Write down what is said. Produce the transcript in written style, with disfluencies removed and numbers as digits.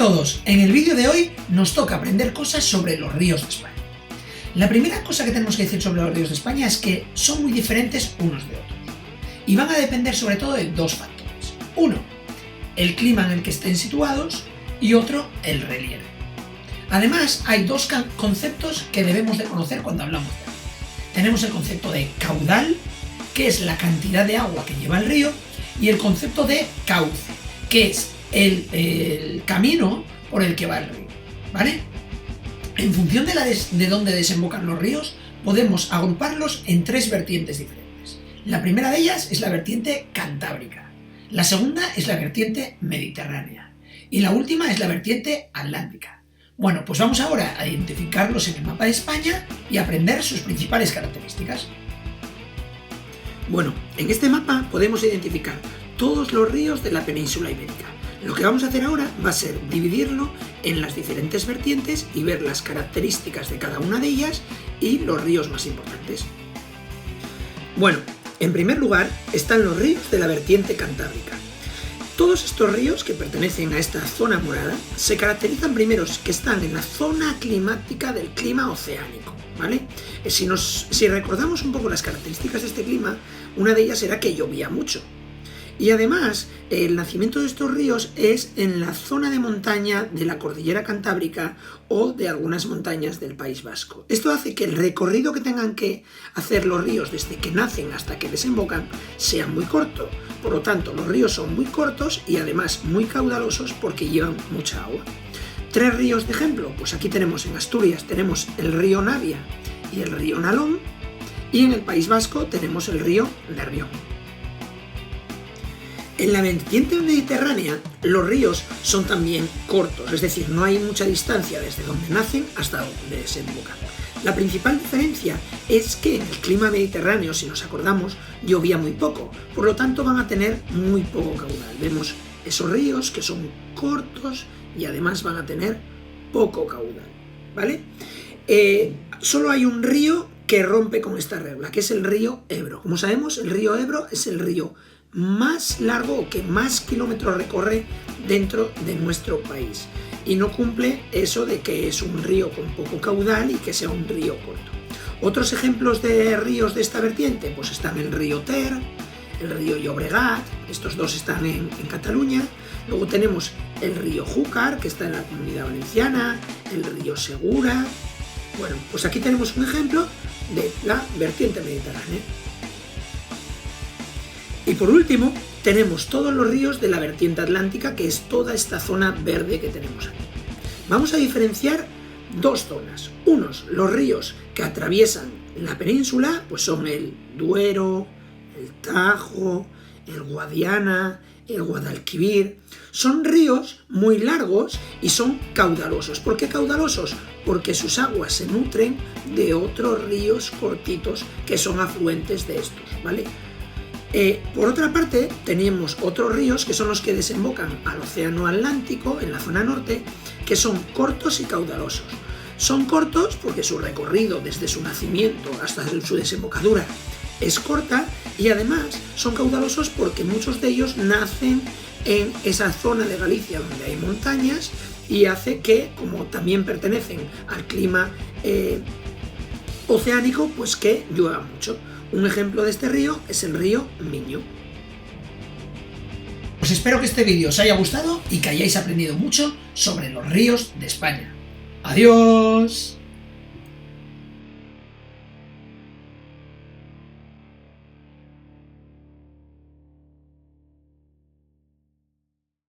todos, en el vídeo de hoy nos toca aprender cosas sobre los ríos de España. La primera cosa que tenemos que decir sobre los ríos de España es que son muy diferentes unos de otros y van a depender sobre todo de dos factores. Uno, el clima en el que estén situados y otro, el relieve. Además, hay dos conceptos que debemos de conocer cuando hablamos de río. Tenemos el concepto de caudal, que es la cantidad de agua que lleva el río, y el concepto de cauce, que es el camino por el que va el río, ¿vale? En función de dónde desembocan los ríos, podemos agruparlos en tres vertientes diferentes. La primera de ellas es la vertiente cantábrica, la segunda es la vertiente mediterránea y la última es la vertiente atlántica. Bueno, pues vamos ahora a identificarlos en el mapa de España y aprender sus principales características. Bueno, en este mapa podemos identificar todos los ríos de la península ibérica. Lo que vamos a hacer ahora va a ser dividirlo en las diferentes vertientes y ver las características de cada una de ellas y los ríos más importantes. Bueno, en primer lugar están los ríos de la vertiente cantábrica. Todos estos ríos que pertenecen a esta zona morada se caracterizan primero que están en la zona climática del clima oceánico, ¿vale? Si recordamos un poco las características de este clima, una de ellas era que llovía mucho. Y además, el nacimiento de estos ríos es en la zona de montaña de la cordillera cantábrica o de algunas montañas del País Vasco. Esto hace que el recorrido que tengan que hacer los ríos desde que nacen hasta que desembocan sea muy corto. Por lo tanto, los ríos son muy cortos y además muy caudalosos porque llevan mucha agua. Tres ríos de ejemplo, pues aquí tenemos en Asturias tenemos el río Navia y el río Nalón, y en el País Vasco tenemos el río Nervión. En la vertiente mediterránea, los ríos son también cortos, es decir, no hay mucha distancia desde donde nacen hasta donde desembocan. La principal diferencia es que en el clima mediterráneo, si nos acordamos, llovía muy poco, por lo tanto van a tener muy poco caudal. Vemos esos ríos que son cortos y además van a tener poco caudal, ¿vale? Solo hay un río que rompe con esta regla, que es el río Ebro. Como sabemos, el río Ebro es el río más largo o que más kilómetros recorre dentro de nuestro país y no cumple eso de que es un río con poco caudal y que sea un río corto. Otros ejemplos de ríos de esta vertiente pues están el río Ter, el río Llobregat, estos dos están en Cataluña. Luego tenemos el río Júcar, que está en la Comunidad Valenciana, el río Segura. Bueno, pues aquí tenemos un ejemplo de la vertiente mediterránea. Y por último, tenemos todos los ríos de la vertiente atlántica, que es toda esta zona verde que tenemos aquí. Vamos a diferenciar dos zonas. Unos, los ríos que atraviesan la península, pues son el Duero, el Tajo, el Guadiana, el Guadalquivir. Son ríos muy largos y son caudalosos. ¿Por qué caudalosos? Porque sus aguas se nutren de otros ríos cortitos que son afluentes de estos, ¿vale? Por otra parte, tenemos otros ríos que son los que desembocan al océano Atlántico, en la zona norte, que son cortos y caudalosos. Son cortos porque su recorrido desde su nacimiento hasta su desembocadura es corta y además son caudalosos porque muchos de ellos nacen en esa zona de Galicia donde hay montañas y hace que, como también pertenecen al clima oceánico, pues que llueva mucho. Un ejemplo de este río es el río Miño. Pues espero que este vídeo os haya gustado y que hayáis aprendido mucho sobre los ríos de España. ¡Adiós!